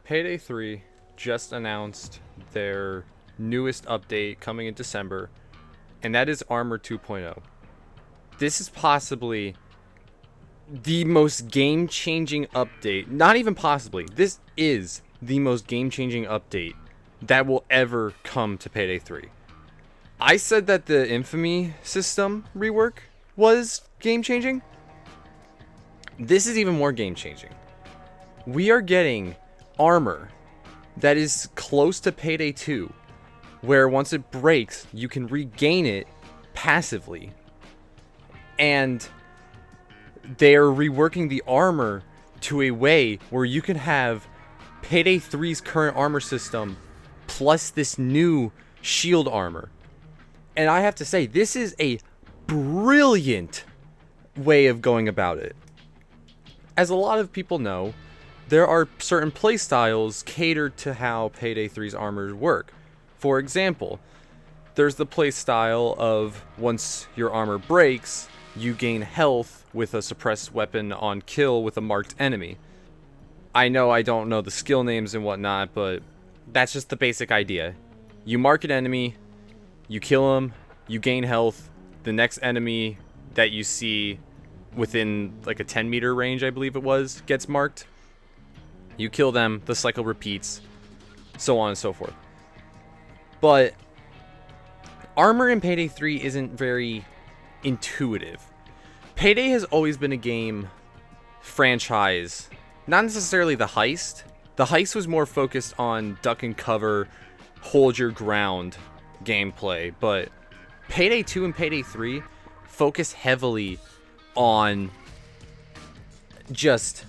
Payday 3 just announced their newest update coming in December, and that is Armor 2.0. This is possibly the most game-changing update. Not even possibly. This is the most game-changing update that will ever come to Payday 3. I said that the Infamy system rework was game-changing. This is even more game-changing. We are getting armor that is close to Payday 2, where once it breaks, you can regain it passively. And they are reworking the armor to a way where you can have Payday 3's current armor system plus this new shield armor. And I have to say, this is a brilliant way of going about it. As a lot of people know, there are certain playstyles catered to how Payday 3's armors work. For example, there's the playstyle of once your armor breaks, you gain health with a suppressed weapon on kill with a marked enemy. I know I don't know the skill names and whatnot, but that's just the basic idea. You mark an enemy, you kill him, you gain health, the next enemy that you see within like a 10-meter range, I believe it was, gets marked. You kill them, the cycle repeats, so on and so forth. But armor in Payday 3 isn't very intuitive. Payday has always been a game franchise, not necessarily the heist. The heist was more focused on duck and cover, hold your ground gameplay, but Payday 2 and Payday 3 focus heavily on just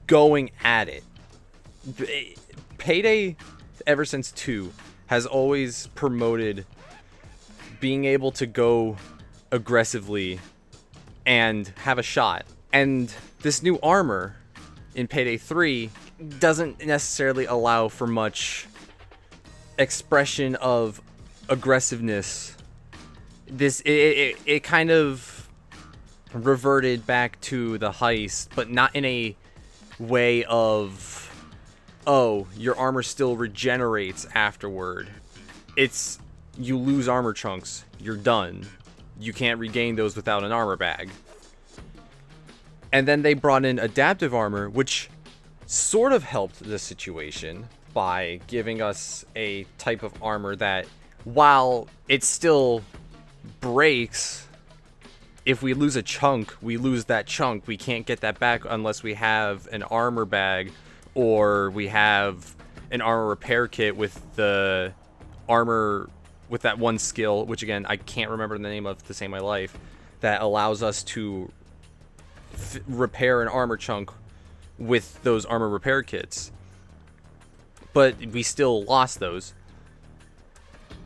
going at it. Payday, ever since 2, has always promoted being able to go aggressively and have a shot. And this new armor in Payday 3 doesn't necessarily allow for much expression of aggressiveness. It kind of reverted back to the heist, but not in a way of, oh, your armor still regenerates afterward. It's, you lose armor chunks, you're done. You can't regain those without an armor bag. And then they brought in adaptive armor, which sort of helped the situation by giving us a type of armor that, while it still breaks, if we lose a chunk, we lose that chunk. We can't get that back unless we have an armor bag or we have an armor repair kit with the armor, with that one skill, which again, I can't remember the name of to save my life, that allows us to repair an armor chunk with those armor repair kits. But we still lost those.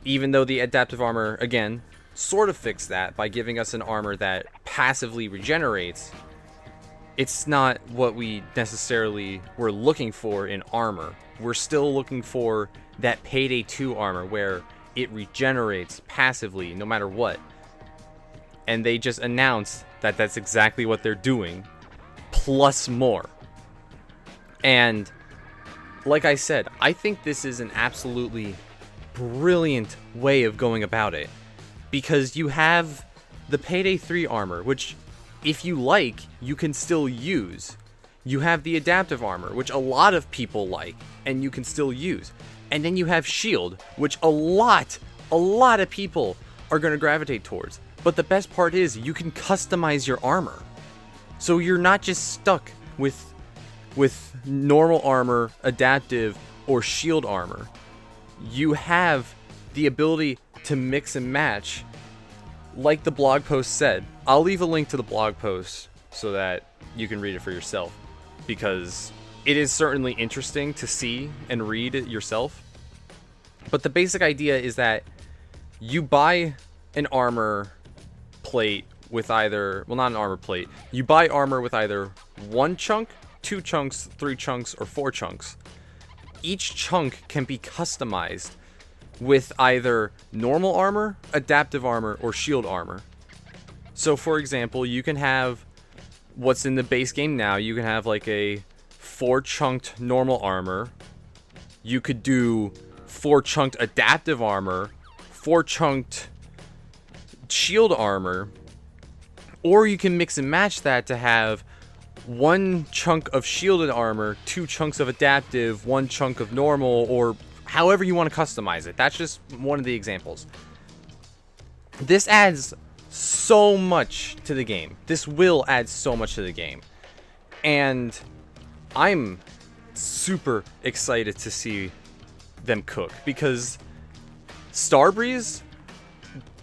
Even though the adaptive armor, again, sort of fixed that by giving us an armor that passively regenerates, it's not what we necessarily were looking for in armor. We're still looking for that Payday 2 armor where it regenerates passively no matter what. And they just announced that that's exactly what they're doing, plus more. And like I said, I think this is an absolutely brilliant way of going about it. Because you have the Payday 3 armor, which, if you like, you can still use. You have the adaptive armor, which a lot of people like, and you can still use. And then you have shield, which a lot of people are going to gravitate towards. But the best part is, you can customize your armor. So you're not just stuck with normal armor, adaptive, or shield armor. You have the ability to mix and match, like the blog post said. I'll leave a link to the blog post so that you can read it for yourself, because it is certainly interesting to see and read it yourself. But the basic idea is that you buy an armor plate with either, well, not an armor plate, you buy armor with either 1 chunk, 2 chunks, 3 chunks, or 4 chunks. Each chunk can be customized with either normal armor, adaptive armor, or shield armor. So for example, you can have what's in the base game now. You can have like a 4 chunked normal armor. You could do 4 chunked adaptive armor, 4 chunked shield armor, or you can mix and match that to have 1 chunk of shielded armor, 2 chunks of adaptive, 1 chunk of normal, or however you want to customize it. That's just one of the examples. This adds so much to the game. This will add so much to the game. And I'm super excited to see them cook, because Starbreeze,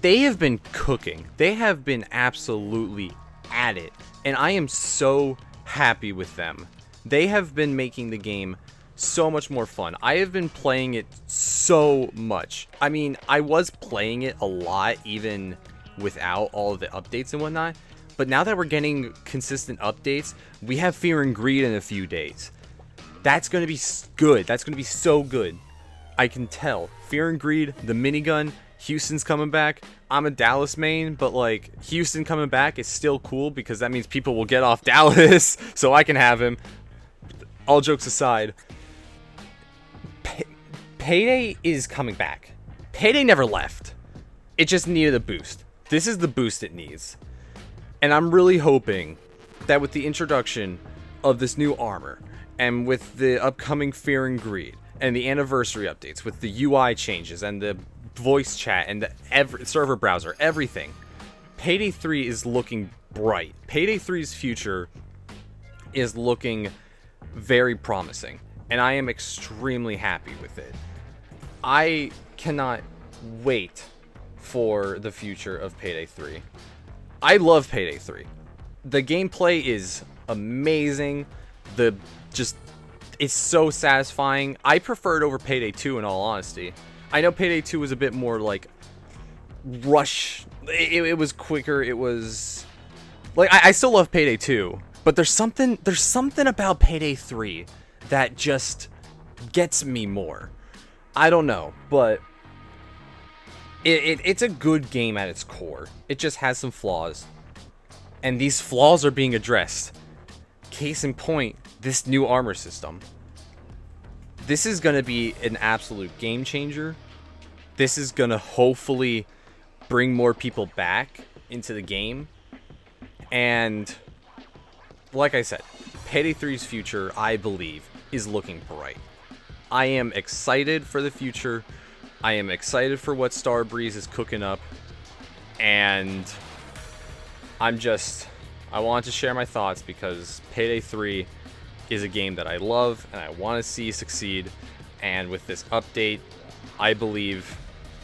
they have been cooking. They have been absolutely at it. And I am so happy with them. They have been making the game so much more fun. I have been playing it so much. I mean, I was playing it a lot even without all of the updates and whatnot. But now that we're getting consistent updates, we have Fear and Greed in a few days. That's going to be good. That's going to be so good. I can tell. Fear and Greed, the minigun, Houston's coming back. I'm a Dallas main, but like Houston coming back is still cool because that means people will get off Dallas so I can have him. All jokes aside, Payday is coming back. Payday never left. It just needed a boost. This is the boost it needs. And I'm really hoping that with the introduction of this new armor and with the upcoming Fear and Greed and the anniversary updates with the UI changes and the voice chat and the server browser, everything, Payday 3 is looking bright. Payday 3's future is looking very promising, and I am extremely happy with it. I cannot wait for the future of Payday 3. I love Payday 3. The gameplay is amazing. It's so satisfying. I prefer it over Payday 2 in all honesty. I know Payday 2 was a bit more like rush. It was quicker. It was like I still love Payday 2, but there's something about Payday 3 that just gets me more. I don't know, but it's a good game at its core. It just has some flaws, and these flaws are being addressed. Case in point, this new armor system. This is going to be an absolute game changer. This is going to hopefully bring more people back into the game. And like I said, Payday 3's future, I believe, is looking bright. I am excited for the future. I am excited for what Starbreeze is cooking up. And I wanted to share my thoughts because Payday 3 is a game that I love and I want to see succeed. And with this update, I believe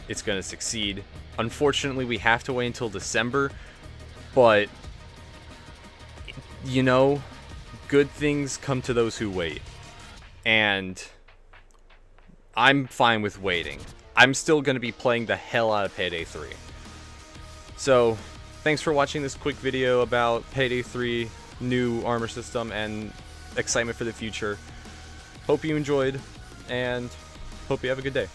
it's going to succeed. Unfortunately, we have to wait until December, but you know, good things come to those who wait. And I'm fine with waiting. I'm still going to be playing the hell out of Payday 3. So, thanks for watching this quick video about Payday 3 new armor system and excitement for the future. Hope you enjoyed, and hope you have a good day.